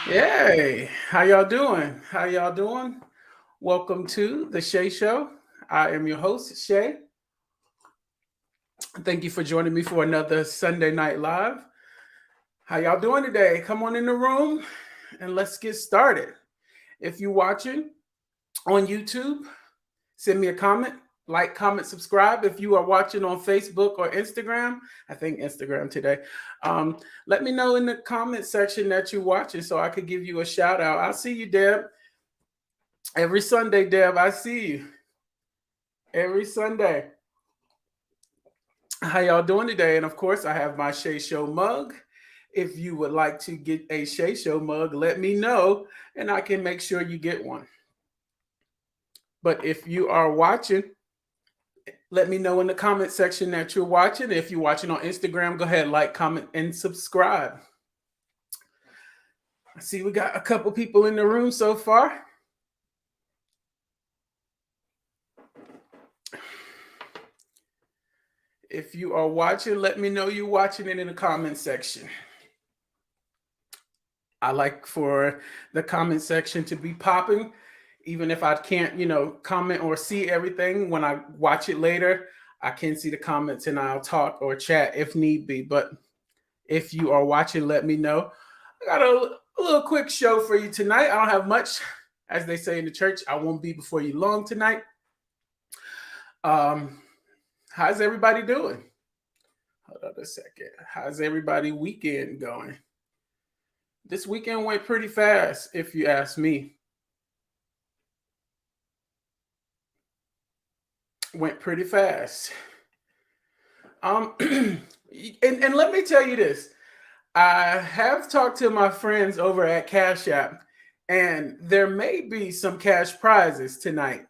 Yay! How y'all doing? How y'all doing? Welcome to the Shay Show. I am your host, Shay. Thank you for joining me for another Sunday Night Live. How y'all doing today? Come on in the room and let's get started. If you're watching on YouTube, send me a comment, like, comment, subscribe. If you are watching on Facebook or Instagram, I think Instagram today, let me know in the comment section that you're watching so I could give you a shout out. I'll see you, Deb. Every Sunday, Deb, I see you. Every Sunday. How y'all doing today? And of course, I have my Shay Show mug. If you would like to get a Shay Show mug, let me know and I can make sure you get one. But if you are watching, let me know in the comment section that you're watching. If you're watching on Instagram, go ahead, like, comment, and subscribe. I see we got a couple people in the room so far. If you are watching, let me know you're watching it in the comment section. I like for the comment section to be popping, even if I can't, comment or see everything. When I watch it later, I can see the comments and I'll talk or chat if need be. But if you are watching, let me know. I got a little quick show for you tonight. I don't have much, as they say in the church. I won't be before you long tonight. How's everybody doing? Hold on a second. How's everybody weekend going? This weekend went pretty fast, if you ask me. Went pretty fast. And let me tell you this. I have talked to my friends over at Cash App, and there may be some cash prizes tonight.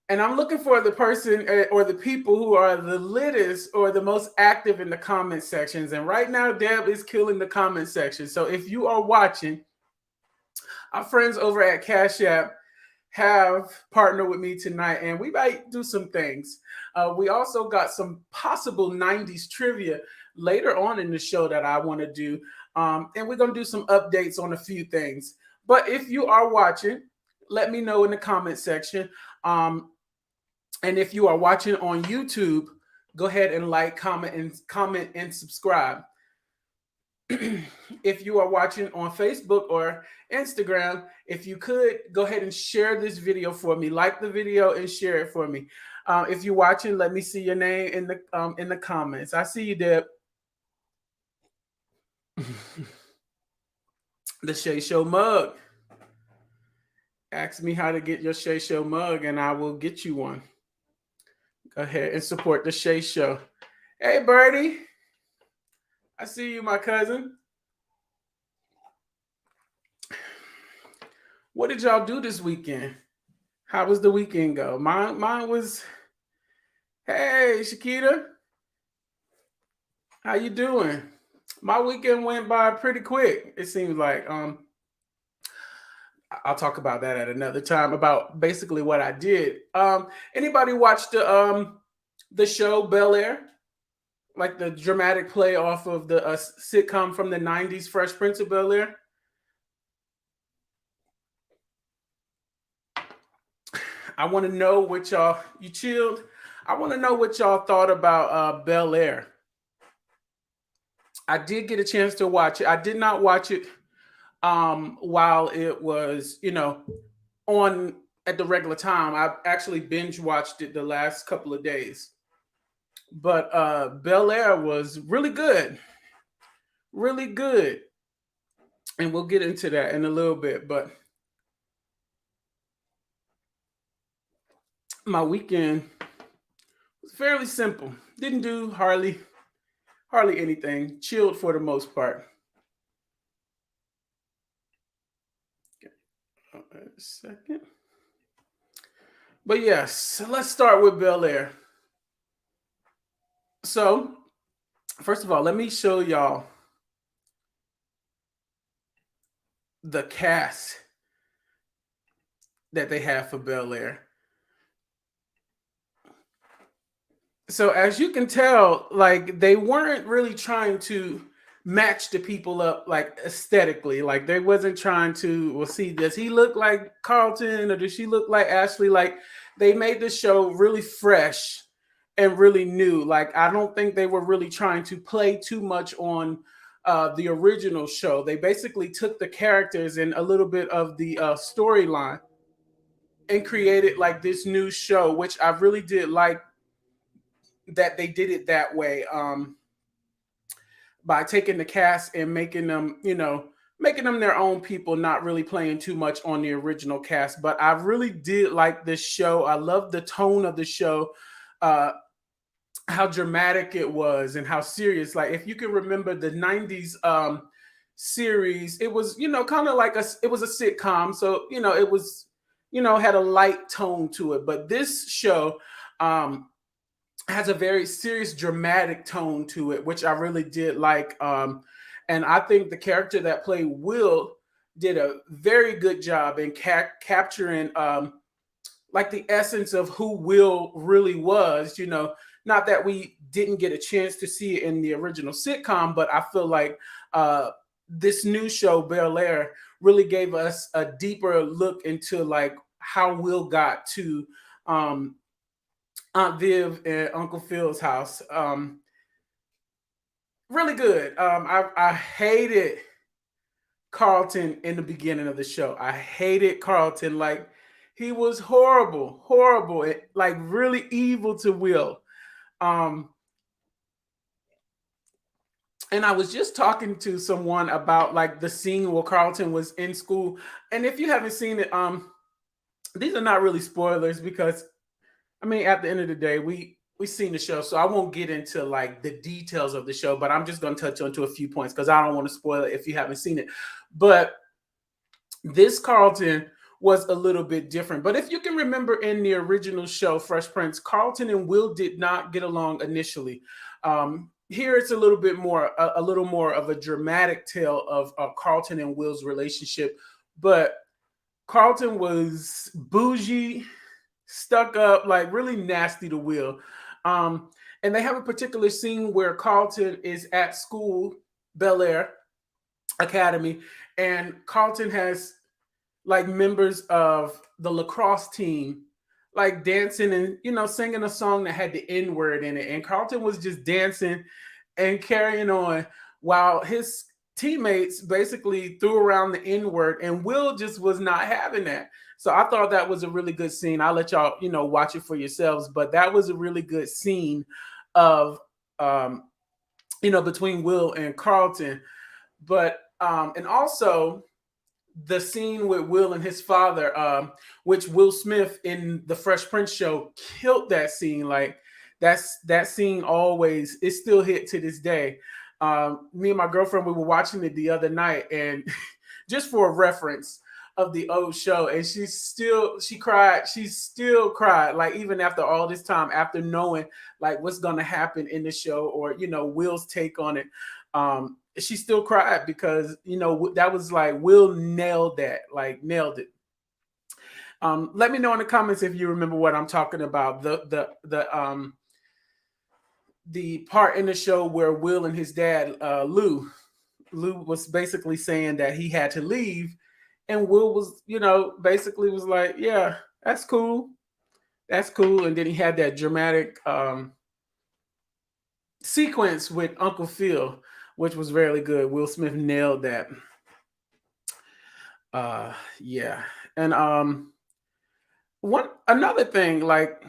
And I'm looking for the person or the people who are the littest or the most active in the comment sections. And right now, Deb is killing the comment section. So if you are watching, our friends over at Cash App have partnered with me tonight, and we might do some things. We also got some possible 90s trivia later on in the show that I want to do. And we're going to do some updates on a few things. But if you are watching, let me know in the comment section. And if you are watching on YouTube, go ahead and like, comment, and subscribe. If you are watching on Facebook or Instagram, if you could go ahead and share this video for me, like the video and share it for me. If you're watching, let me see your name in the comments. I see you, Deb. The Shay Show mug. Ask me how to get your Shay Show mug, and I will get you one. Go ahead and support the Shay Show. Hey, Birdie. I see you, my cousin. What did y'all do this weekend? How was the weekend go? Mine was, hey, Shakita. How you doing? My weekend went by pretty quick. It seems like I'll talk about that at another time about basically what I did. Anybody watch the show Bel Air? Like the dramatic play off of the sitcom from the 90s, Fresh Prince of Bel Air? I want to know what y'all, you chilled? I want to know what y'all thought about Bel Air. I did get a chance to watch it. I did not watch it while it was, on at the regular time. I actually binge watched it the last couple of days. But Bel Air was really good. Really good. And we'll get into that in a little bit. But my weekend was fairly simple. Didn't do hardly anything. Chilled for the most part. Okay, a second. But yes, let's start with Bel Air. So, first of all, let me show y'all the cast that they have for Bel Air. So as you can tell, like they weren't really trying to match the people up like aesthetically. Like they wasn't trying to, well, see, does he look like Carlton or does she look like Ashley? Like they made the show really fresh and really new. Like I don't think they were really trying to play too much on the original show. They basically took the characters and a little bit of the storyline and created like this new show, which I really did like that they did it that way, by taking the cast and making them, making them their own people, not really playing too much on the original cast. But I really did like this show. I love the tone of the show, uh, how dramatic it was and how serious. Like if you can remember the '90s series, it was kind of like it was a sitcom, so it was had a light tone to it. But this show, um, has a very serious, dramatic tone to it, which I really did like. And I think the character that played Will did a very good job in capturing like the essence of who Will really was. Not that we didn't get a chance to see it in the original sitcom, but I feel like this new show, Bel Air, really gave us a deeper look into like how Will got to Aunt Viv and Uncle Phil's house. Really good. I hated Carlton in the beginning of the show. I hated Carlton. Like he was horrible, horrible, like really evil to Will. Um, and I was just talking to someone about like the scene where Carlton was in school. And if you haven't seen it, these are not really spoilers because I mean, at the end of the day, we seen the show, so I won't get into like the details of the show, but I'm just going to touch on to a few points because I don't want to spoil it if you haven't seen it. But this Carlton was a little bit different. But if you can remember in the original show, Fresh Prince, Carlton and Will did not get along initially. Here it's a little bit more, a little more of a dramatic tale of Carlton and Will's relationship. But Carlton was bougie, stuck up, like really nasty to Will. Um, and they have a particular scene where Carlton is at school, Bel Air Academy, and Carlton has like members of the lacrosse team like dancing and singing a song that had the N word in it, and Carlton was just dancing and carrying on while his teammates basically threw around the N word, and Will just was not having that. So I thought that was a really good scene. I'll let y'all, watch it for yourselves, but that was a really good scene of, between Will and Carlton. But, and also the scene with Will and his father, which Will Smith in the Fresh Prince show killed that scene. Like that scene always is still hit to this day. Me and my girlfriend, we were watching it the other night, and just for a reference of the old show, and she cried. She still cried, like even after all this time, after knowing like what's gonna happen in the show, or Will's take on it. She still cried because that was like Will nailed that, like nailed it. Let me know in the comments if you remember what I'm talking about. The part in the show where Will and his dad, Lou was basically saying that he had to leave, and Will was, basically was like, yeah, that's cool. That's cool. And then he had that dramatic sequence with Uncle Phil, which was really good. Will Smith nailed that. Yeah. And one another thing, like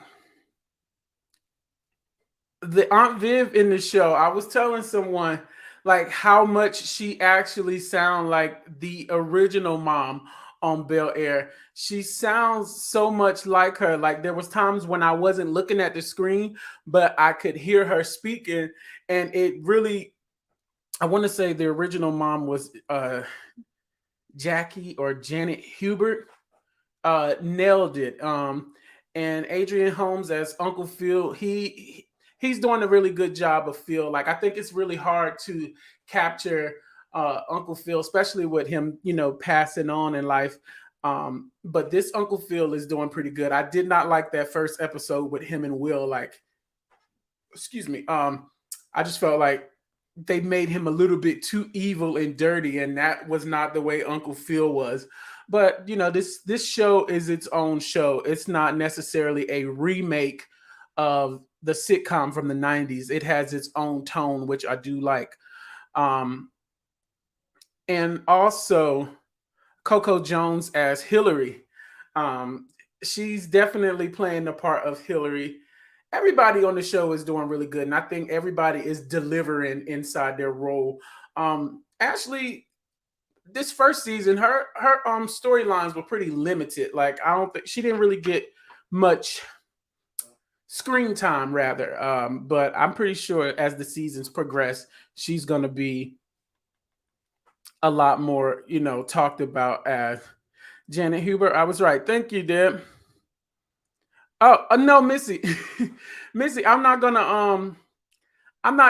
the Aunt Viv in the show, I was telling someone like how much she actually sound like the original mom on Bel Air. She sounds so much like her. Like there was times when I wasn't looking at the screen, but I could hear her speaking, and it really, I want to say the original mom was Jackie or Janet Hubert. Nailed it. And Adrian Holmes as Uncle Phil, he's doing a really good job of Phil. Like I think it's really hard to capture Uncle Phil, especially with him, passing on in life. But this Uncle Phil is doing pretty good. I did not like that first episode with him and Will. Like, excuse me. I just felt like they made him a little bit too evil and dirty, and that was not the way Uncle Phil was. But you know, this show is its own show. It's not necessarily a remake of the sitcom from the 90s. It has its own tone, which I do like. Um, and also Coco Jones as Hillary. Um, she's definitely playing the part of Hillary. Everybody on the show is doing really good, and I think everybody is delivering inside their role. Ashley, this first season, her storylines were pretty limited. Like, I don't think she didn't really get much screen time, rather. But I'm pretty sure as the seasons progress, she's going to be a lot more, talked about as Janet Huber. I was right. Thank you, Deb. Oh, no, Missy. Missy, I'm not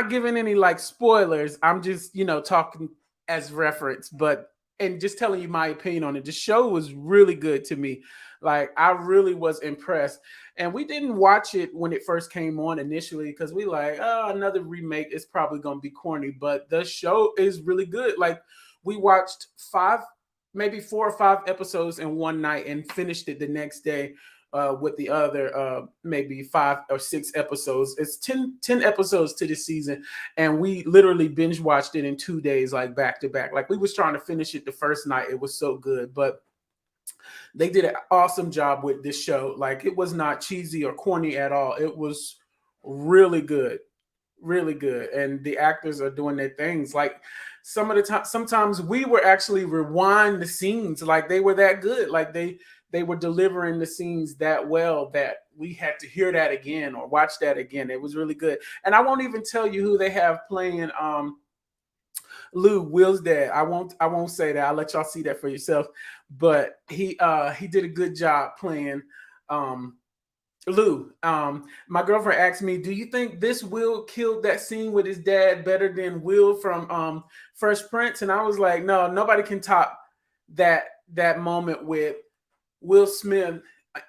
giving any like spoilers. I'm just, talking as reference, but and just telling you my opinion on it. The show was really good to me. Like, I really was impressed. And we didn't watch it when it first came on initially because we like, oh, another remake is probably gonna be corny. But the show is really good. Like, we watched maybe 4 or 5 episodes in one night and finished it the next day with the other maybe 5 or 6 episodes. It's 10 episodes to this season, and we literally binge watched it in 2 days, like back to back. Like, we was trying to finish it the first night. It was so good, but they did an awesome job with this show. Like, it was not cheesy or corny at all. It was really good, really good, and the actors are doing their things. Like, some of the time, sometimes we were actually rewind the scenes. Like, they were that good. Like, they were delivering the scenes that well that we had to hear that again or watch that again. It was really good. And I won't even tell you who they have playing Lou, Will's dad. I won't say that. I'll let y'all see that for yourself. But he did a good job playing Lou. My girlfriend asked me, "Do you think this Will killed that scene with his dad better than Will from Fresh Prince?" And I was like, "No, nobody can top that moment with Will Smith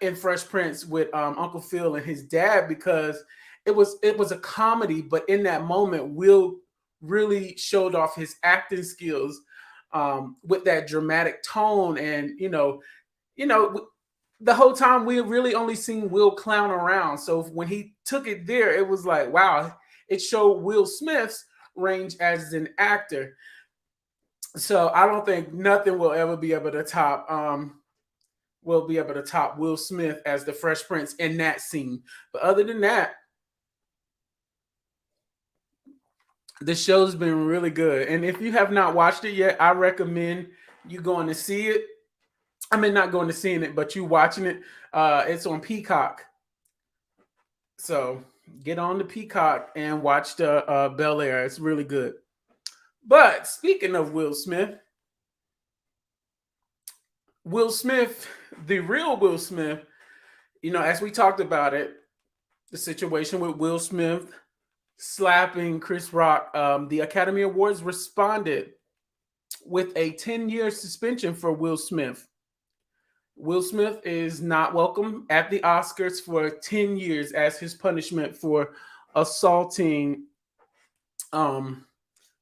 in Fresh Prince with Uncle Phil and his dad, because it was a comedy, but in that moment, Will really showed off his acting skills with that dramatic tone, and you know, the whole time we really only seen Will clown around. So when he took it there, it was like, wow, it showed Will Smith's range as an actor. So I don't think nothing will ever be able to top Will Smith as the Fresh Prince in that scene. But other than that, the show's been really good. And if you have not watched it yet, I recommend you going to see it. I mean, not going to seeing it, but you watching it. It's on Peacock. So get on the Peacock and watch the Bel Air. It's really good. But speaking of Will Smith, the real Will Smith, as we talked about it, the situation with Will Smith slapping Chris Rock, the Academy Awards responded with a 10-year suspension for Will Smith. Will Smith is not welcome at the Oscars for 10 years as his punishment for assaulting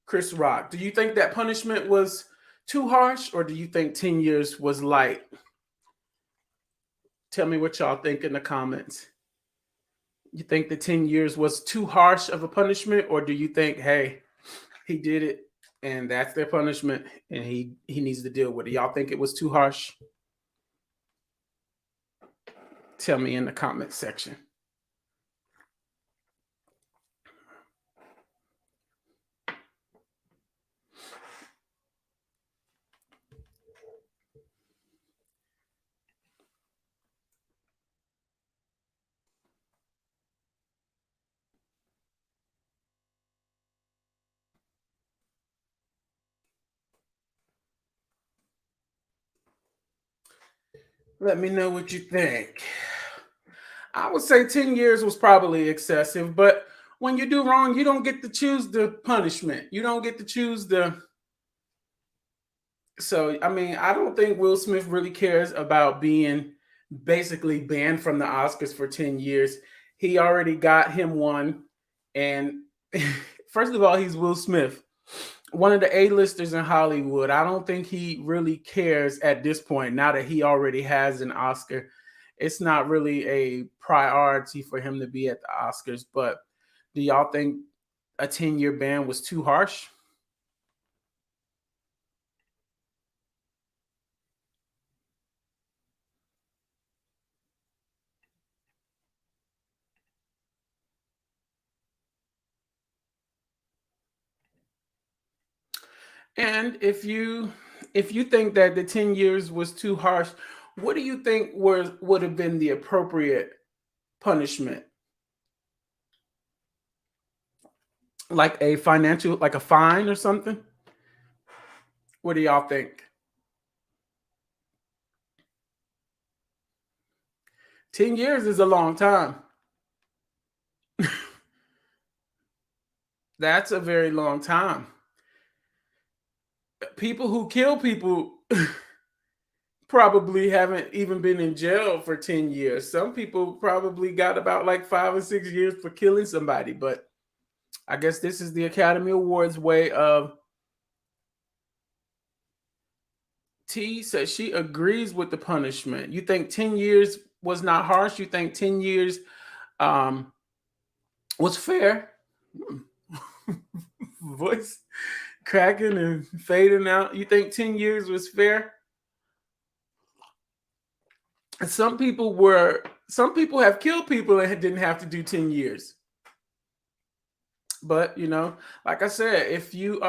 Chris Rock. Do you think that punishment was too harsh, or do you think 10 years was light? Tell me what y'all think in the comments. You think the 10 years was too harsh of a punishment, or do you think, hey, he did it and that's their punishment and he needs to deal with it? Y'all think it was too harsh? Tell me in the comment section. Let me know what you think. I would say 10 years was probably excessive, but when you do wrong, you don't get to choose the punishment. You don't get to choose the So, I mean, I don't think Will Smith really cares about being basically banned from the Oscars for 10 years. He already got him one. And first of all, he's Will Smith, one of the A-listers in Hollywood. I don't think he really cares at this point, now that he already has an Oscar. It's not really a priority for him to be at the Oscars. But do y'all think a 10-year ban was too harsh? And if you think that the 10 years was too harsh, what do you think would have been the appropriate punishment? Like a financial, like a fine or something? What do y'all think? 10 years is a long time. That's a very long time. People who kill people probably haven't even been in jail for 10 years. Some people probably got about like 5 or 6 years for killing somebody. But I guess this is the Academy Awards way of. T says she agrees with the punishment. You think 10 years was not harsh? You think 10 years um, was fair? Voice cracking and fading out. You think 10 years was fair? Some people have killed people and didn't have to do 10 years. But like I said, if you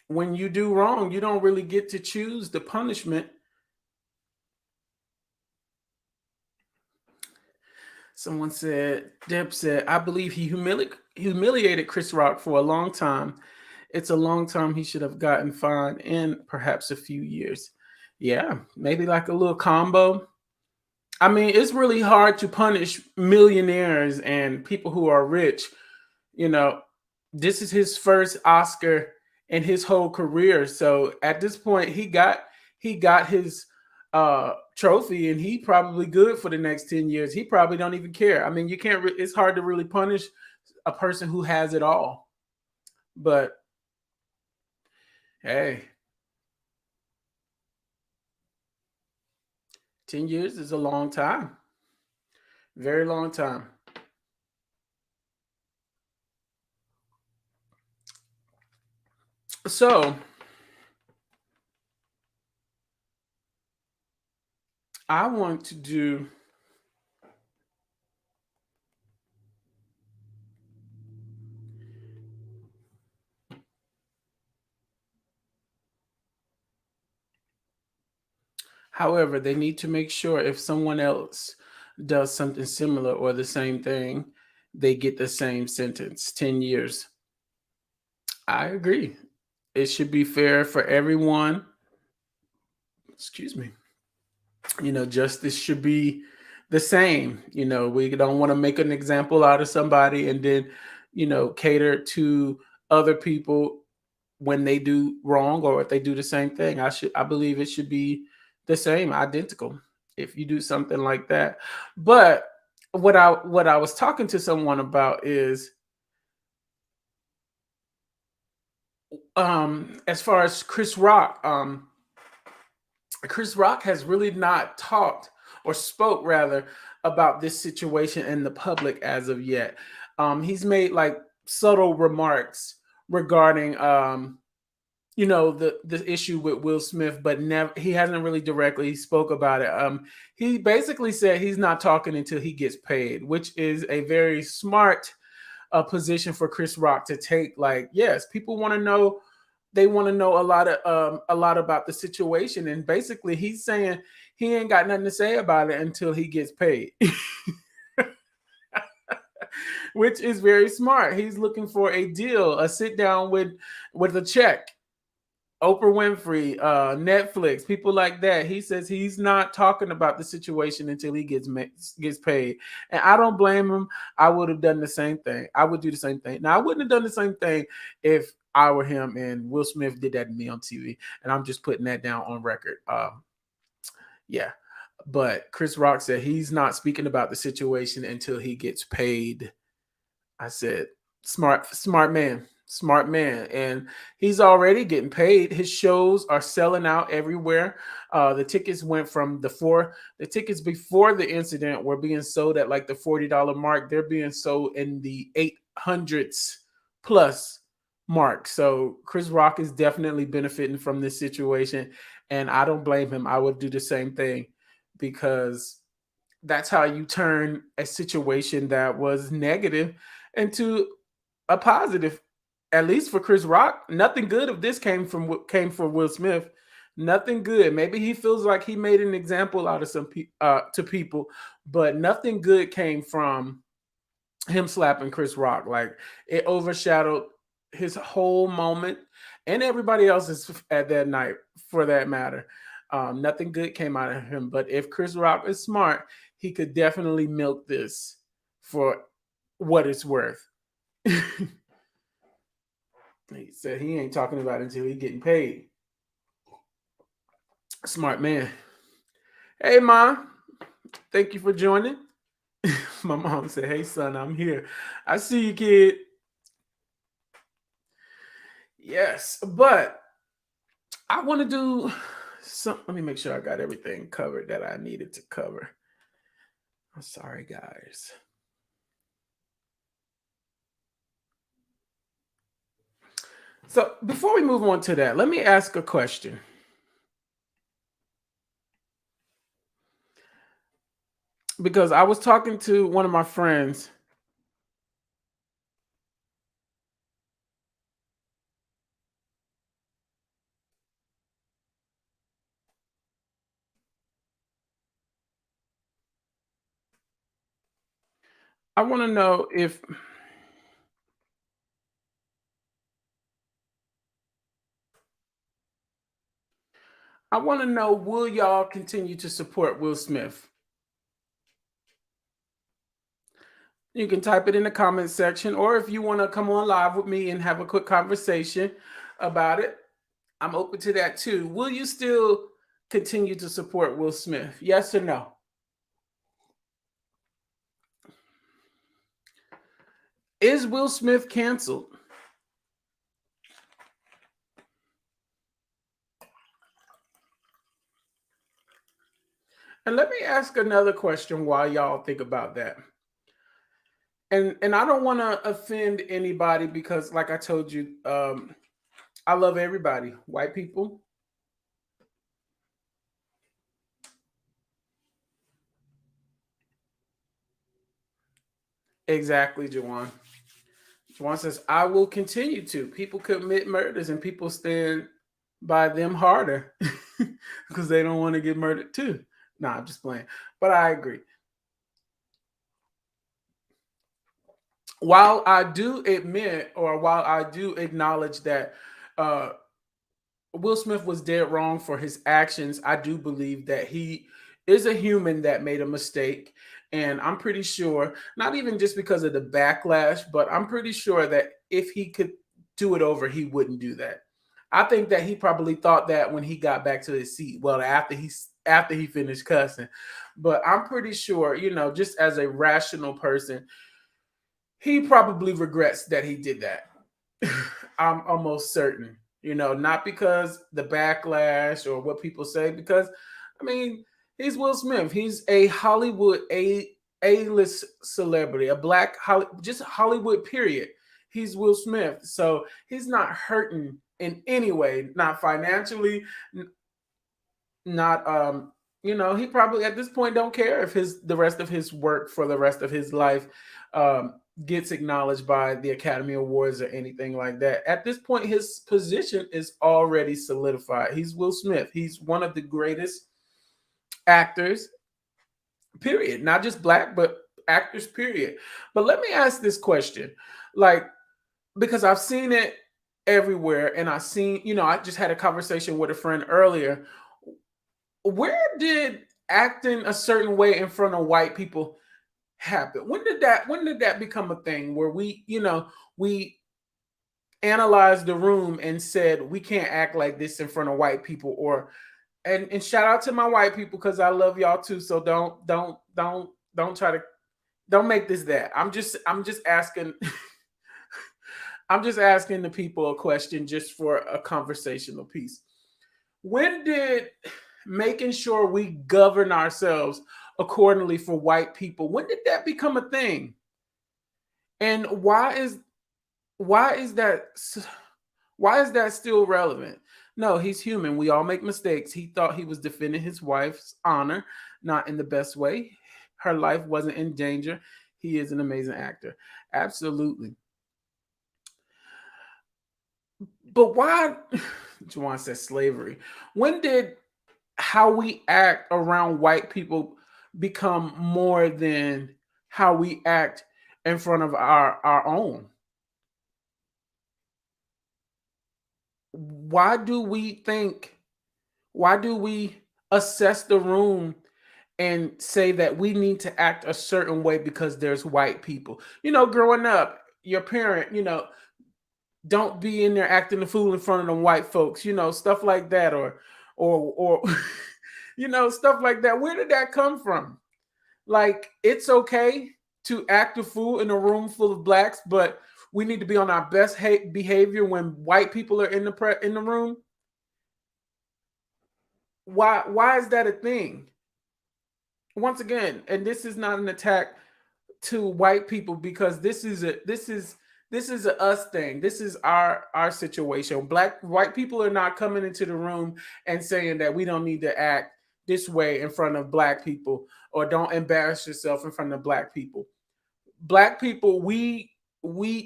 when you do wrong, you don't really get to choose the punishment. Someone said, Deb said, I believe he humiliated Chris Rock for a long time. It's a long time he should have gotten fined in perhaps a few years. Yeah, maybe like a little combo. I mean, it's really hard to punish millionaires and people who are rich. You know, this is his first Oscar in his whole career. So at this point, he got his trophy, and he probably good for the next 10 years. He probably don't even care. I mean, you can't. It's hard to really punish a person who has it all. But hey, 10 years is a long time, very long time. So I want to do. However, they need to make sure if someone else does something similar or the same thing, they get the same sentence, 10 years. I agree. It should be fair for everyone. Excuse me. Justice should be the same. We don't want to make an example out of somebody and then, cater to other people when they do wrong or if they do the same thing. I believe it should be the same, identical, if you do something like that. But what I was talking to someone about is as far as Chris Rock has really not talked or spoke rather about this situation in the public as of yet. He's made like subtle remarks regarding the issue with Will Smith, but never he hasn't really directly spoke about it. He basically said he's not talking until he gets paid, which is a very smart position for Chris Rock to take. Like, yes, people want to know. They want to know a lot about the situation, and basically, he's saying he ain't got nothing to say about it until he gets paid, which is very smart. He's looking for a deal, a sit down with a check. Oprah Winfrey, Netflix, people like that. He says he's not talking about the situation until he gets paid, and I don't blame him. I would have done the same thing. I would do the same thing. Now, I wouldn't have done the same thing if I were him, and Will Smith did that to me on TV, and I'm just putting that down on record. Yeah, but Chris Rock said he's not speaking about the situation until he gets paid. I said, smart man, smart man. And he's already getting paid. His shows are selling out everywhere. The tickets went from the tickets before the incident were being sold at like the $40 mark. They're being sold in the 800s plus mark. So Chris Rock is definitely benefiting from this situation. And I don't blame him. I would do the same thing because that's how you turn a situation that was negative into a positive. At least for Chris Rock, nothing good of this came from Will Smith. Nothing good. Maybe he feels like he made an example out of to people, but nothing good came from him slapping Chris Rock. Like it overshadowed his whole moment and everybody else's at that night, for that matter. Nothing good came out of him. But if Chris Rock is smart, he could definitely milk this for what it's worth. He said he ain't talking about it until he getting paid. Smart man. Hey, Mom. Thank you for joining. My mom said, "Hey, son, I'm here. I see you, kid." Yes, but I want to do some. Let me make sure I got everything covered that I needed to cover. I'm sorry, guys. So before we move on to that, let me ask a question. Because I was talking to one of my friends. I want to know if I want to know, will y'all continue to support Will Smith? You can type it in the comment section, or if you want to come on live with me and have a quick conversation about it, I'm open to that too. Will you still continue to support Will Smith? Yes or no? Is Will Smith canceled? And let me ask another question while y'all think about that. And I don't want to offend anybody because, like I told you, I love everybody. White people, exactly, Jawan. Jawan says, I will continue to. People commit murders and people stand by them harder because they don't want to get murdered too. Nah, I'm just playing. But I agree. While I do admit, or while I do acknowledge that uh, Will Smith was dead wrong for his actions, I do believe that he is a human that made a mistake. And I'm pretty sure, not even just because of the backlash, but I'm pretty sure that if he could do it over, he wouldn't do that. I think that he probably thought that when he got back to his seat. Well, after he finished cussing. But I'm pretty sure, just as a rational person, he probably regrets that he did that. I'm almost certain, not because the backlash or what people say, because I mean, he's Will Smith. He's a Hollywood A-list celebrity, a black just Hollywood period. He's Will Smith. So he's not hurting in any way, not financially, not he probably at this point don't care if the rest of his work for the rest of his life gets acknowledged by the Academy Awards or anything like that. At this point, his position is already solidified. He's Will Smith. He's one of the greatest actors, period. Not just black, but actors, period. But let me ask this question. Like, because I've seen it everywhere, and I just had a conversation with a friend earlier. Where did acting a certain way in front of white people happen? When did that become a thing where we analyzed the room and said, we can't act like this in front of white people, or and shout out to my white people because I love y'all too. So don't try to, don't make this that. I'm just asking I'm just asking the people a question just for a conversational piece. When did making sure we govern ourselves accordingly for white people, when did that become a thing? And why is that why is that still relevant? No, he's human. We all make mistakes. He thought he was defending his wife's honor, not in the best way. Her life wasn't in danger. He is an amazing actor. Absolutely. But why, Juwan says slavery. When did how we act around white people become more than how we act in front of our own? Why do we think, why do we assess the room and say that we need to act a certain way because there's white people? Growing up, your parent, don't be in there acting the fool in front of them white folks, stuff like that, or stuff like that. Where did that come from? Like, it's okay to act a fool in a room full of blacks, but we need to be on our best behavior when white people are in the room. Why is that a thing? Once again, and this is not an attack to white people, because this is a us thing. This is our situation. White people are not coming into the room and saying that we don't need to act this way in front of black people, or don't embarrass yourself in front of black people. Black people, we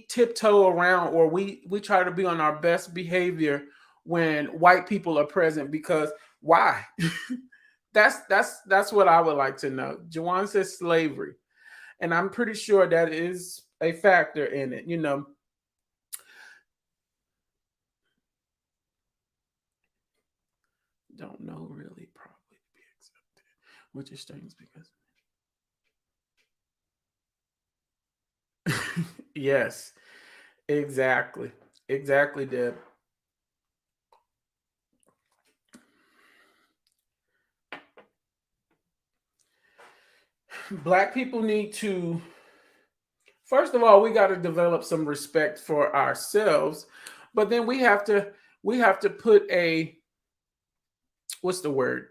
tiptoe around, or we try to be on our best behavior when white people are present, because why? That's what I would like to know. Jawan says slavery, and I'm pretty sure that is a factor in it. Don't know really, probably be accepted, which is strange because yes, exactly, exactly, Deb. Black people need to, first of all, we got to develop some respect for ourselves, but then we have to put a, what's the word,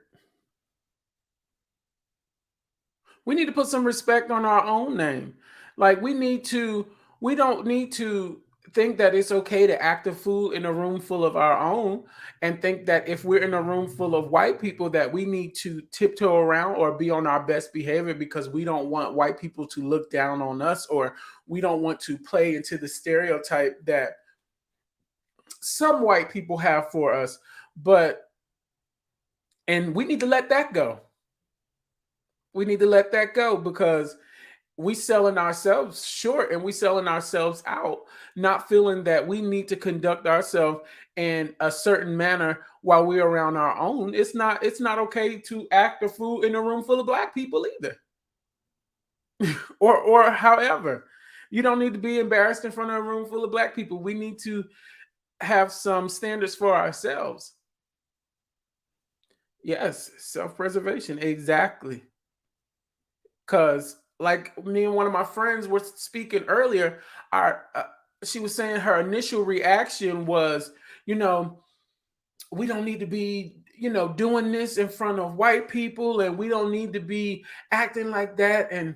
we need to put some respect on our own name. Like, we don't need to think that it's okay to act a fool in a room full of our own, and think that if we're in a room full of white people that we need to tiptoe around or be on our best behavior because we don't want white people to look down on us, or we don't want to play into the stereotype that some white people have for us. But and we need to let that go. We need to let that go, because we selling ourselves short and we selling ourselves out, not feeling that we need to conduct ourselves in a certain manner while we're around our own. It's not okay to act a fool in a room full of black people either. Or however. You don't need to be embarrassed in front of a room full of black people. We need to have some standards for ourselves. Yes, self-preservation, exactly. Cause like me and one of my friends were speaking earlier, our she was saying her initial reaction was, you know, we don't need to be, doing this in front of white people, and we don't need to be acting like that, and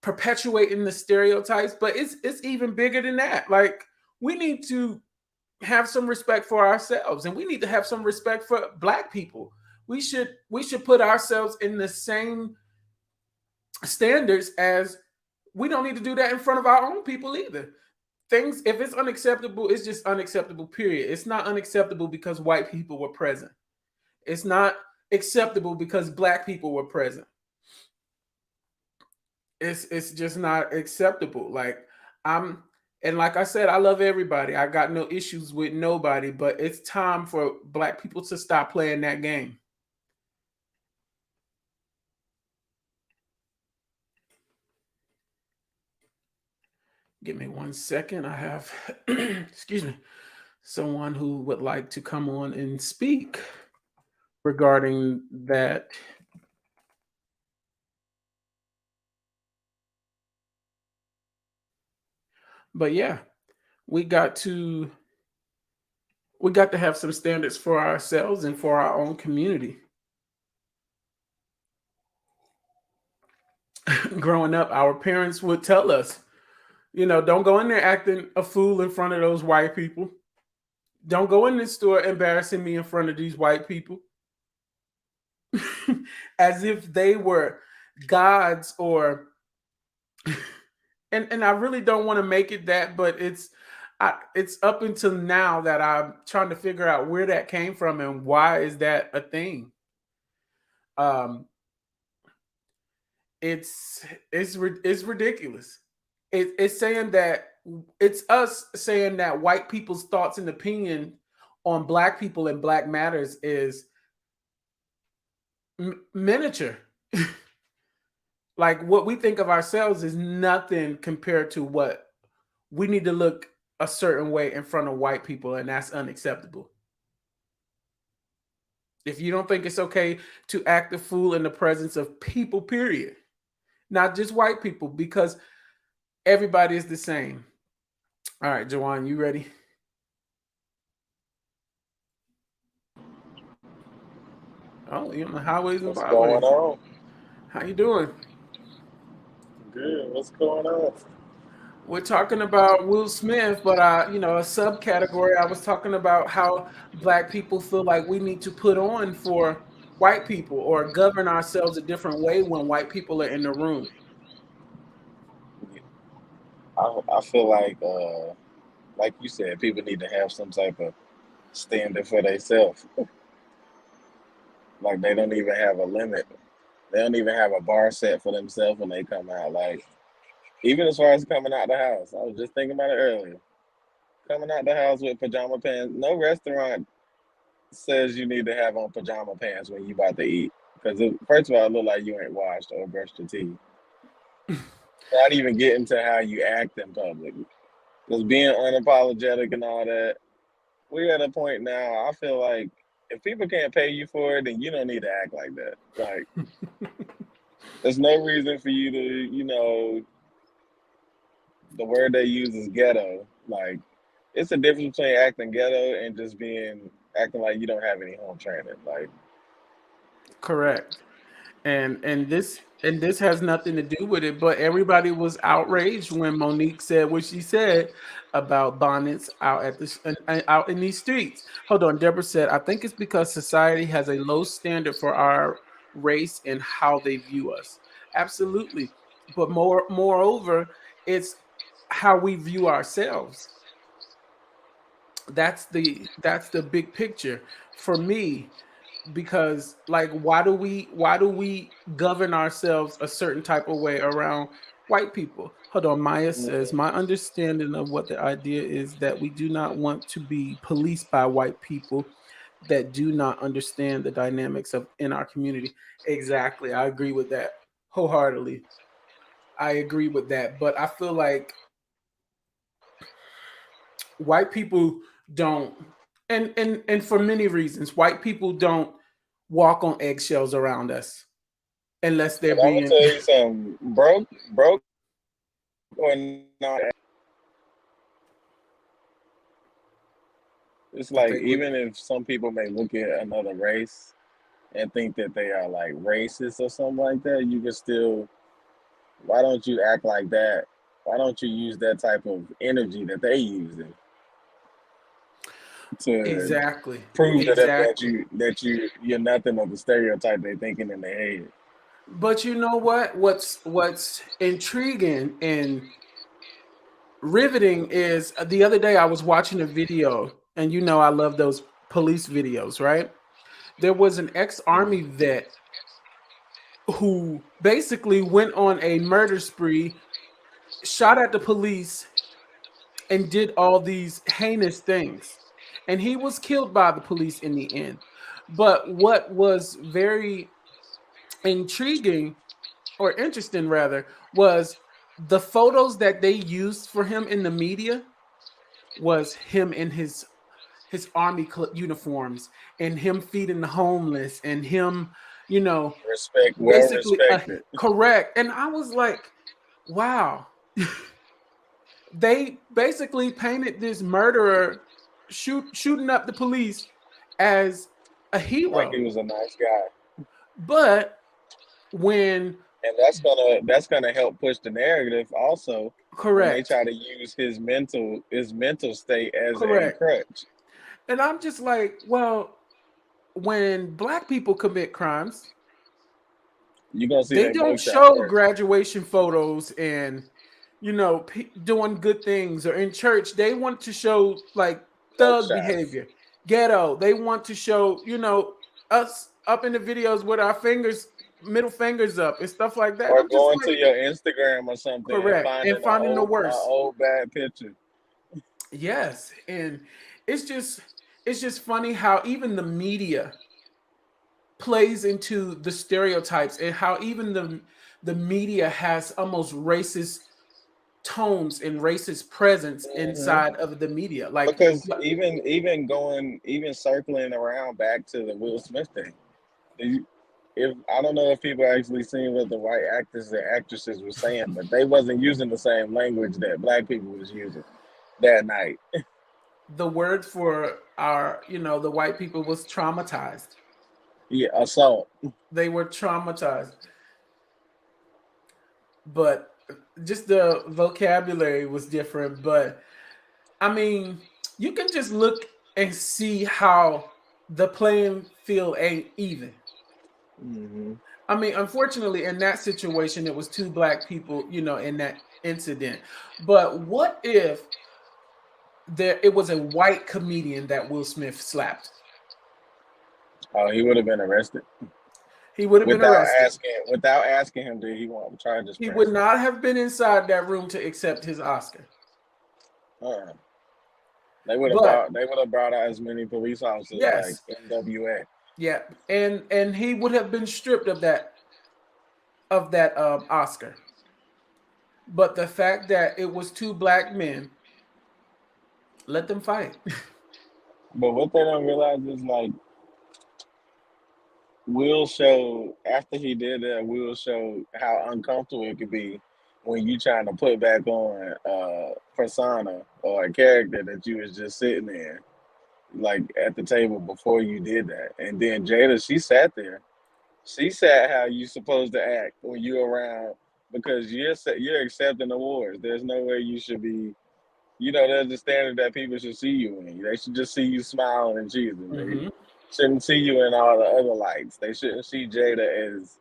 perpetuating the stereotypes. But it's even bigger than that. Like, we need to have some respect for ourselves, and we need to have some respect for black people. We should put ourselves in the same standards as, we don't need to do that in front of our own people either. Things, if it's unacceptable, it's just unacceptable, period. It's not unacceptable because white people were present. It's not acceptable because black people were present. It's just not acceptable. Like, I'm and like I said, I love everybody. I got no issues with nobody, but it's time for black people to stop playing that game. Give me 1 second. I have, excuse me, someone who would like to come on and speak regarding that. But yeah, we got to we got to have some standards for ourselves and for our own community. Growing up, our parents would tell us, don't go in there acting a fool in front of those white people. Don't go in this store embarrassing me in front of these white people. As if they were gods or and I really don't want to make it that, but it's up until now that I'm trying to figure out where that came from and why is that a thing. Um, it's ridiculous. It's saying that it's us saying that white people's thoughts and opinion on black people and black matters is miniature. Like what we think of ourselves is nothing compared to what we need to look a certain way in front of white people, and that's unacceptable. If you don't think it's okay to act a fool in the presence of people, period, not just white people, because everybody is the same. All right, Jawan, you ready? Oh, you're on the highways and What's going byways. on? How you doing? Good. What's going on? We're talking about Will Smith, but a subcategory. I was talking about how black people feel like we need to put on for white people or govern ourselves a different way when white people are in the room. I feel like you said, people need to have some type of standard for themselves. Like they don't even have a limit. They don't even have a bar set for themselves when they come out. Like even as far as coming out the house, I was just thinking about it earlier. Coming out the house with pajama pants. No restaurant says you need to have on pajama pants when you about to eat. Because first of all, it look like you ain't washed or brushed your teeth. Not even getting to how you act in public. Just being unapologetic and all that. We're at a point now. I feel like if people can't pay you for it, then you don't need to act like that. Like, there's no reason for you to, the word they use is ghetto. Like, it's a difference between acting ghetto and just being acting like you don't have any home training. Like, Correct. And this has nothing to do with it, but everybody was outraged when Monique said what she said about bonnets out at out in these streets. Hold on, Deborah said, I think it's because society has a low standard for our race and how they view us. Absolutely. But moreover, it's how we view ourselves. That's the big picture for me, because like why do we govern ourselves a certain type of way around white people? Hold on, Maya says, mm, my understanding of what the idea is that we do not want to be policed by white people that do not understand the dynamics of in our community. Exactly, I agree with that wholeheartedly. I agree with that, but I feel like white people don't, and for many reasons white people don't walk on eggshells around us unless they're and I'm gonna being tell you something. Broke or not, it's I like think we even if some people may look at another race and think that they are like racist or something like that, you can still. Why don't you act like that? Why don't you use that type of energy that they using to exactly prove to them that exactly you're nothing of the stereotype they're thinking in their head? but you know what's intriguing and riveting is the other day I was watching a video, and I love those police videos, right? There was an ex-army vet who basically went on a murder spree, shot at the police, and did all these heinous things. And he was killed by the police in the end. But what was very intriguing, or interesting rather, was The photos that they used for him in the media was him in his army uniforms and him feeding the homeless and him, you know, Respect, well basically respected. correct. And I was like, wow, they basically painted this murderer shooting up the police as a Like hero. he was a nice guy. But when And that's gonna help push the narrative also when they correct, try to use his mental state as a correct. crutch. And I'm just like, well, when black people commit crimes, You're gonna see they their don't mugshot show first. graduation photos and doing good things or in church. They want to show like thug Mugshots. behavior, ghetto. They want to show us up in the videos with our fingers, middle fingers up and stuff like that. And Or I'm just going to like, your Instagram or something and correct, finding and finding the an worst. old bad picture. Yes, and it's just it's just funny how even the media plays into the stereotypes and how even the media has almost racist tones and racist presence Hmm. inside of the media. Like, Because even circling around back to the Will Smith thing. If I don't know if people actually seen what the white actors and actresses were saying, but they wasn't using the same language that black people was using that night. the word for our, the white people was traumatized. Yeah, assault. They were traumatized, but just the vocabulary was different. But I mean, you can just look and see how the playing field ain't even. Hmm. I mean, unfortunately, in that situation, it was two black people, in that incident. But what if it was a white comedian that Will Smith slapped? Oh, he would have been arrested He would have been arrested. without asking him. Did he want charges He would pressed? not have been inside that room to accept his Oscar. Uh, But they would have brought out as many police officers like yes, NWA. yeah, and he would have been stripped of that Oscar. But the fact that it was two black men, let them fight. But what they don't realize is like Will showed after he did that. Will showed how uncomfortable it could be when you trying to put back on persona or a character that you was just sitting there like at the table before you did that. And then Jada, she sat there. She sat how you supposed to act when you around because you're accepting awards. There's no way you should be. You know, there's the standard that people should see you in. They should just see you smiling and cheesing. They Hmm. shouldn't see you in all the other lights. They shouldn't see Jada as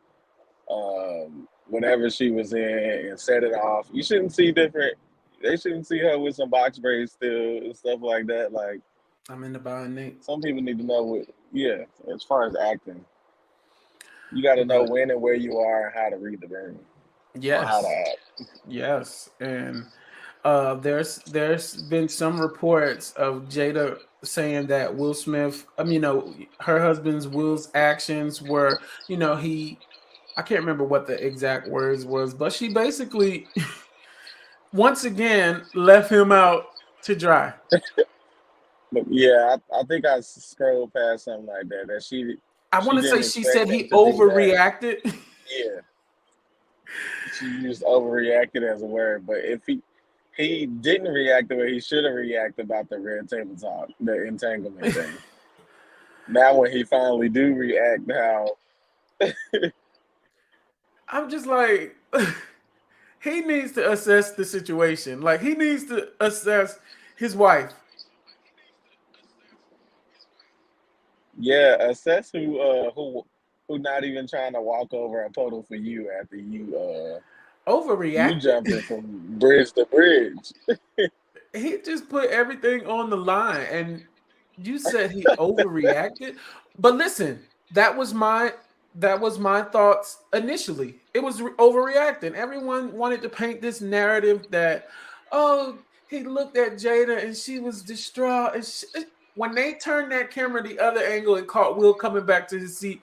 whatever she was in and set it off. You shouldn't see different. They shouldn't see her with some box braids still and stuff like that. Like I'm in the bind, Nate. some people need to know what. Yeah, as far as acting, you got to know But when and where you are and how to read the room on how to yes, act. yes, and there's been some reports of Jada saying that Will Smith, her husband's Will's actions were, he, I can't remember what the exact words was, but she basically once again left him out to dry. But yeah, I think I scrolled past something like that. That I she want to say didn't she said expect him he to do that. overreacted. Yeah, she used overreacted as a word, but if he didn't react the way he should have reacted about the red table talk, the entanglement thing. Now when he finally do react, how I'm just like, he needs to assess the situation. Like he needs to assess his wife. yeah, assess who not even trying to walk over a puddle for you after you Overreacted. jumping from bridge to bridge. He just put everything on the line, and you said he overreacted. But listen, that was my thoughts initially. It was overreacting. Everyone wanted to paint this narrative that, oh, he looked at Jada and she was distraught. And when they turned that camera the other angle and caught Will coming back to his seat,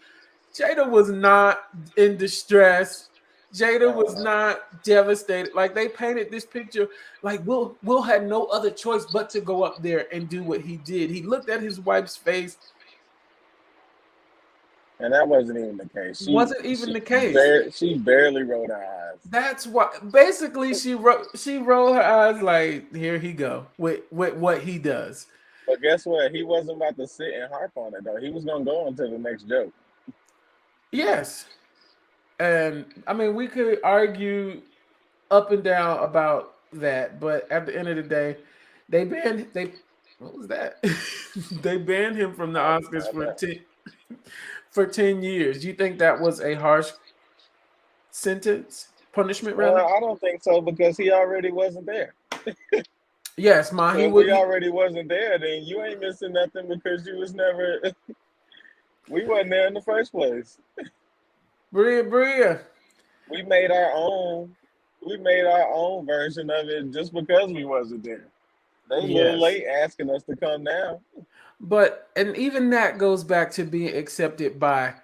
Jada was not in distress. Jada was not devastated. Like they painted this picture, like Will had no other choice but to go up there and do what he did. He looked at his wife's face. And that wasn't even the case. Wasn't even the case. She barely rolled her eyes. That's why basically she rolled her eyes like here he go with what he does. But guess what? He wasn't about to sit and harp on it though. He was gonna go into the next joke. Yes. And I mean we could argue up and down about that, but at the end of the day, they what was that? They banned him from the Oscars I for know. 10 years. Do you think that was a harsh punishment rather? I don't think so because he already wasn't there. Yes, ma, So he if would. he already wasn't there, then you ain't missing nothing because you was never. We wasn't there in the first place. Bria. We made our own. We made our own version of it just because we wasn't there. They a little Yes. late asking us to come now. But and even that goes back to being accepted by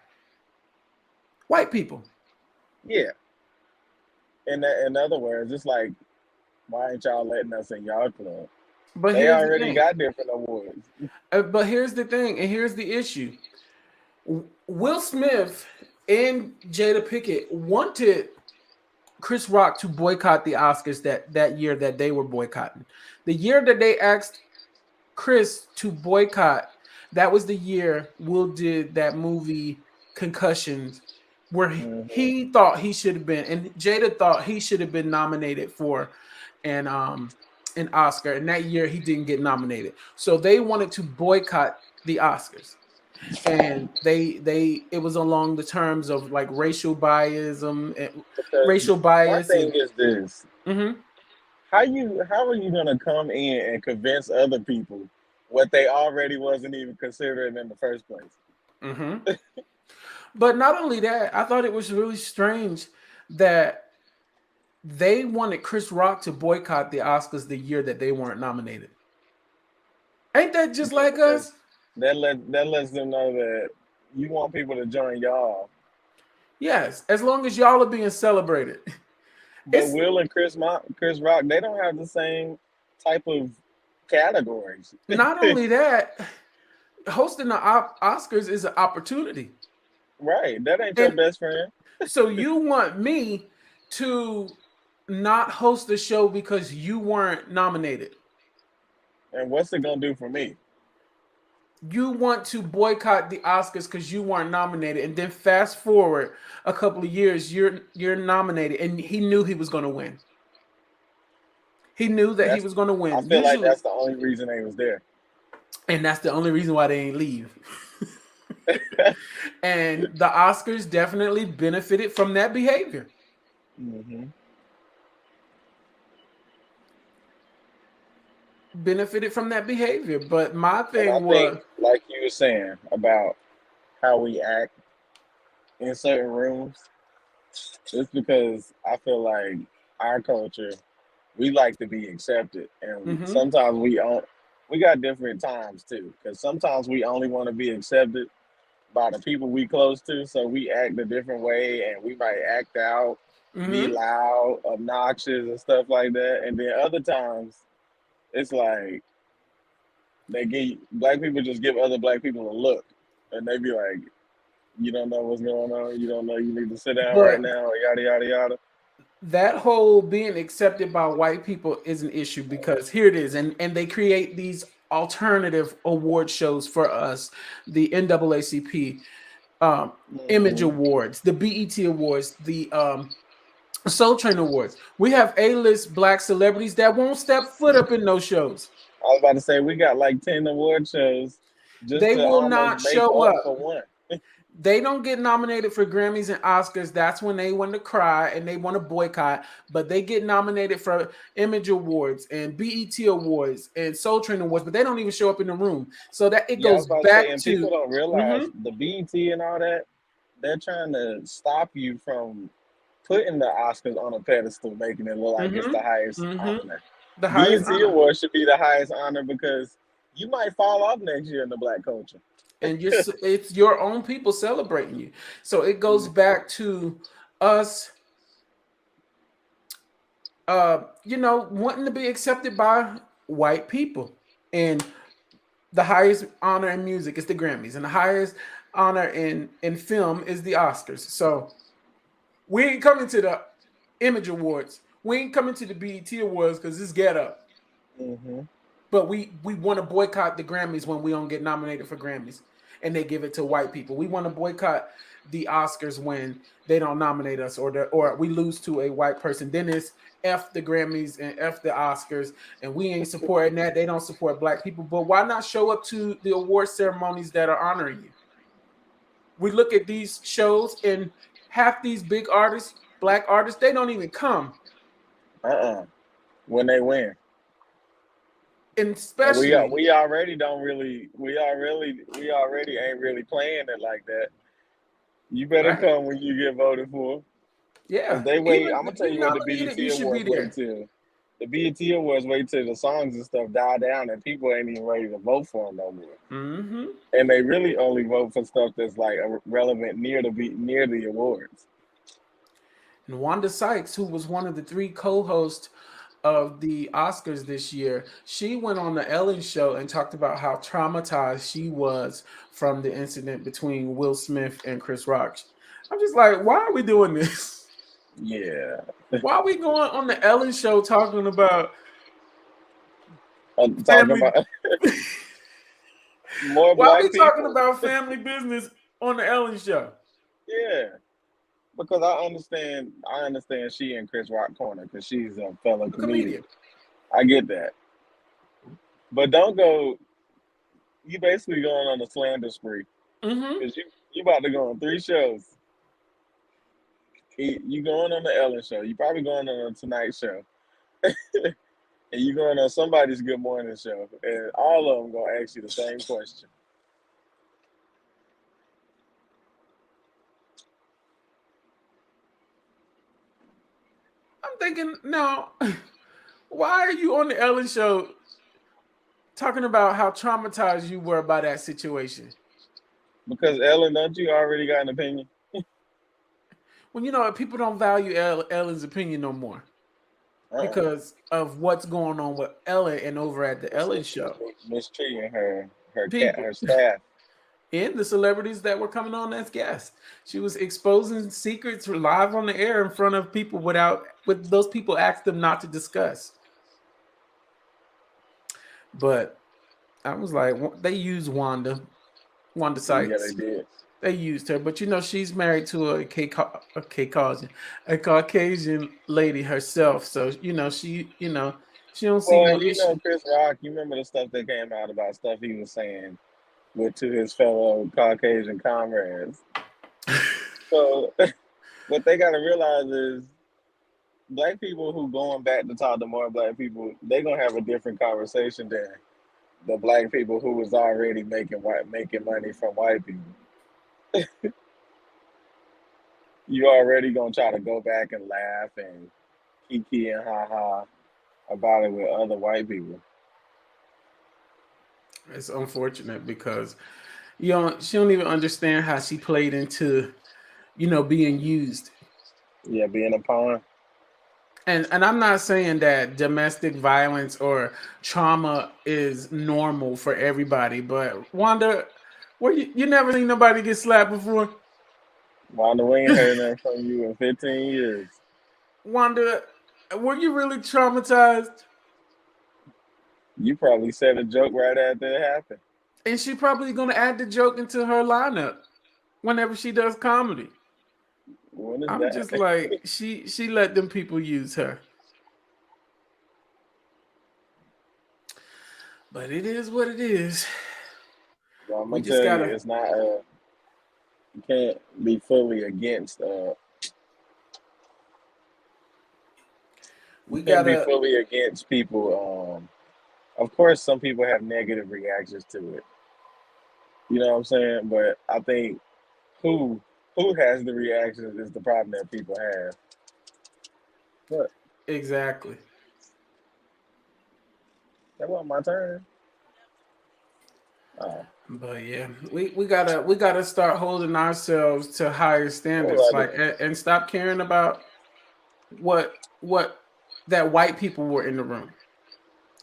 white people. Yeah. In other words, it's like, why ain't y'all letting us in y'all club? But They here's the already thing. got different awards. But here's the thing, and here's the issue. Will Smith and Jada Pickett wanted Chris Rock to boycott the Oscars that year that they were boycotting. The year that they asked Chris to boycott, that was the year Will did that movie Concussions, where Hmm. he thought he should have been, and Jada thought he should have been nominated for an an Oscar, and that year he didn't get nominated. So they wanted to boycott the Oscars, and they it was along the terms of like Because racial my bias, thing and is this: mhm, how are you gonna come in and convince other people what they already wasn't even considering in the first place? mhm. But not only that, I thought it was really strange that they wanted Chris Rock to boycott the Oscars the year that they weren't nominated. Ain't that just Yeah, like because us? that lets them know that you want people to join y'all. Yes, as long as y'all are being celebrated. But It's Will and Chris Rock, they don't have the same type of categories. not only that, hosting the Oscars is an opportunity. Right. That ain't your And best friend. so you want me to not host the show because you weren't nominated. And what's it gonna do for me? You want to boycott the Oscars because you weren't nominated, and then fast forward a couple of years, you're nominated, and he knew he was going to win. He knew that he That's was going to I win. feel like Usually, that's the only reason they was there. and that's the only reason why they ain't leave. And the Oscars definitely benefited from that behavior. Hmm. Benefited from that behavior. But my And I thing think, was, like you were saying about how we act in certain rooms, it's because I feel like our culture, we like to be accepted, and mm-hmm, sometimes we got different times too. Because sometimes we only want to be accepted by the people we close to, so we act a different way, and we might act out, be mm-hmm. loud, obnoxious, and stuff like that. And then other times, it's like they give black people just give other black people a look, and they be like, "You don't know what's going on. You don't know you need to sit down right But now." Yada yada yada. that whole being accepted by white people is an issue because here it is, and they create these alternative award shows for us, the NAACP, Image Hmm. Awards, the BET Awards, the Soul Train Awards. We have A-list black celebrities that won't step foot up in those shows. I was about to say we got like 10 award shows just They to will almost not make show up up. for one. They don't get nominated for Grammys and Oscars. That's when they want to cry and they want to boycott. But they get nominated for Image Awards and BET Awards and Soul Train Awards, but they don't even show up in the room. So that it Yeah, I was goes about to say, back and people to don't realize mhm, the BET and all that, they're trying to stop you from putting the Oscars on a pedestal, making it look like it's mhm, the highest mhm, honor. the highest BET honor. Awards should be the highest honor because you might fall off next year in the black culture. And it's your own people celebrating you. So it goes back to us wanting to be accepted by white people. And the highest honor in music is the Grammys, and the highest honor in film is the Oscars. So we ain't coming to the Image Awards. We ain't coming to the BET Awards because it's ghetto. Hmm. But we want to boycott the Grammys when we don't get nominated for Grammys, and they give it to white people. We want to boycott the Oscars when they don't nominate us, or we lose to a white person. Then it's F the Grammys and F the Oscars, and we ain't supporting that. They don't support black people. But why not show up to the award ceremonies that are honoring you? We look at these shows, and half these big artists, black artists, they don't even come. When they win. And And especially, we already don't really we already ain't really playing it like that. You better right? come when you get voted for. Cause Yeah. they wait. Even I'm gonna if tell you're you what the nominated, BET you should be Awards wait there. till. The BET Awards wait till the songs and stuff die down and people ain't even ready to vote for them no more. Hmm. And they really only vote for stuff that's like relevant near the awards. And Wanda Sykes, who was one of the three co-hosts of the Oscars this year, she went on the Ellen show and talked about how traumatized she was from the incident between Will Smith and Chris Rock. I'm just like, why are we doing this? Yeah. Why are we going on the Ellen show talking about I'm talking family? about more Why are we black talking people. about family business on the Ellen show? Yeah. Because I understand she and Chris Rock corner because she's a fellow A comedian. comedian. I get that. But don't go you basically going on a slander spree. Hmm. Because you about to go on three shows. You going on the Ellen show. You probably going on a Tonight show. And you going on somebody's Good Morning show. And all of them gonna ask you the same question. I'm thinking, no, why are you on the Ellen show talking about how traumatized you were by that situation? Because Ellen, don't you already got an opinion? When you know people don't value Ellen's opinion no more Uh-uh. because of what's going on with Ellen and over at the They Ellen said she was show. mistreating People her staff. and the celebrities that were coming on as guests. She was exposing secrets live on the air in front of people without with those people asked them not to discuss. But I was like, they used Wanda Yeah, they Sykes. did. They used her, but she's married to a Caucasian lady herself. So she don't see Well, no and you issue. know Chris Rock, you remember the stuff that came out about stuff he was saying with to his fellow Caucasian comrades. So what they gotta realize is black people who going back to talk to more black people, they gonna have a different conversation than the black people who was already making money from white people. You already gonna try to go back and laugh and kiki and ha ha about it with other white people. It's unfortunate because she don't even understand how she played into being used. Yeah, being a pawn. And I'm not saying that domestic violence or trauma is normal for everybody, but Wanda, you never seen nobody get slapped before? Wanda, we ain't heard nothing from you in 15 years. Wanda, were you really traumatized? You probably said a joke right after it happened. And she probably gonna add the joke into her lineup whenever she does comedy. When is I'm just that? like she let them people use her. But it is what it is. Well, I'm We gonna just tell you, gotta it's not. You can't be fully against. You we can't be gotta fully against people. Of course, some people have negative reactions to it. You know what I'm saying? But I think who who has the reactions is the problem that people have. But exactly. that wasn't my turn. Oh, But yeah, we gotta start holding ourselves to higher what standards, was I like doing? and stop caring about what that white people were in the room.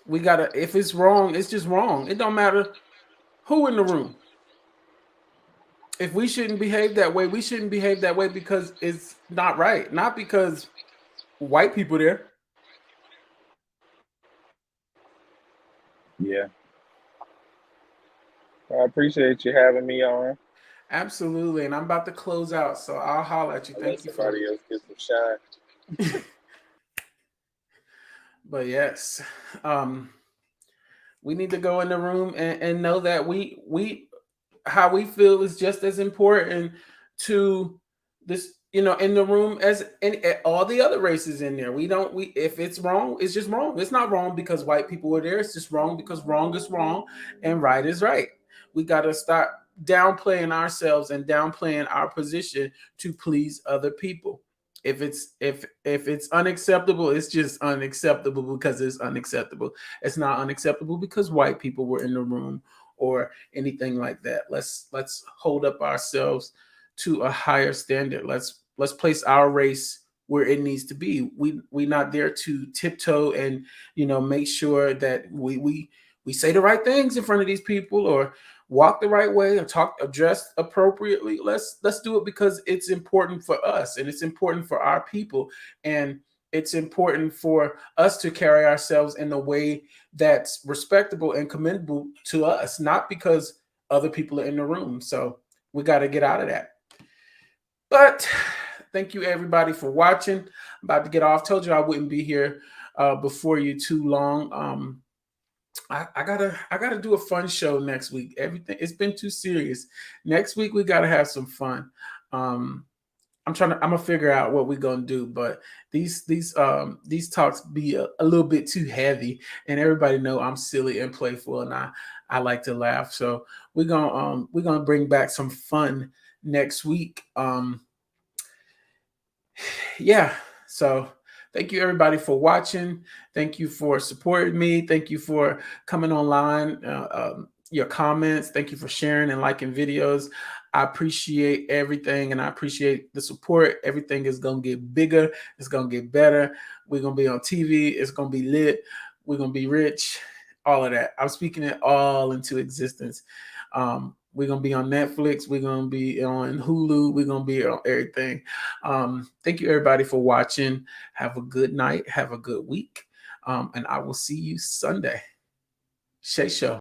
We gotta, if it's wrong, it's just wrong. It don't matter who in the room. If we shouldn't behave that way, we shouldn't behave that way because it's not right, not because white people there. Yeah. I appreciate you having me on. Absolutely. And I'm about to close out, so I'll holler at you. I'll let Thank you for. somebody else get some shine. But yes, um, we need to go in the room and know that we how we feel is just as important to this, in the room as in all the other races in there. We don't we If it's wrong, it's just wrong. It's not wrong because white people are there. It's just wrong because wrong is wrong and right is right. We got to start downplaying ourselves and downplaying our position to please other people. If it's unacceptable, it's just unacceptable because it's unacceptable. It's not unacceptable because white people were in the room or anything like that. Let's hold up ourselves to a higher standard. Let's place our race where it needs to be. We not there to tiptoe and make sure that we say the right things in front of these people or walk the right way or talk address appropriately. Let's do it because it's important for us and it's important for our people, and it's important for us to carry ourselves in a way that's respectable and commendable to us, not because other people are in the room. So we got to get out of that. But thank you everybody for watching. I'm about to get off. Told you I wouldn't be here before you too long. I gotta do a fun show next week. Everything, it's been too serious. Next week we gotta have some fun. Um, I'm gonna figure out what we're gonna do, but these talks be a little bit too heavy, and everybody know I'm silly and playful, and I like to laugh. So we're gonna bring back some fun next week. Yeah. So thank you everybody for watching. Thank you for supporting me. Thank you for coming online. Your comments. Thank you for sharing and liking videos. I appreciate everything and I appreciate the support. Everything is gonna get bigger. It's gonna get better. We're gonna be on TV. It's gonna be lit. We're gonna be rich. All of that. I'm speaking it all into existence. We're gonna be on Netflix. We're gonna be on Hulu. We're gonna be on everything. Thank you everybody for watching. Have a good night. Have a good week. And I will see you Sunday. Shay Show.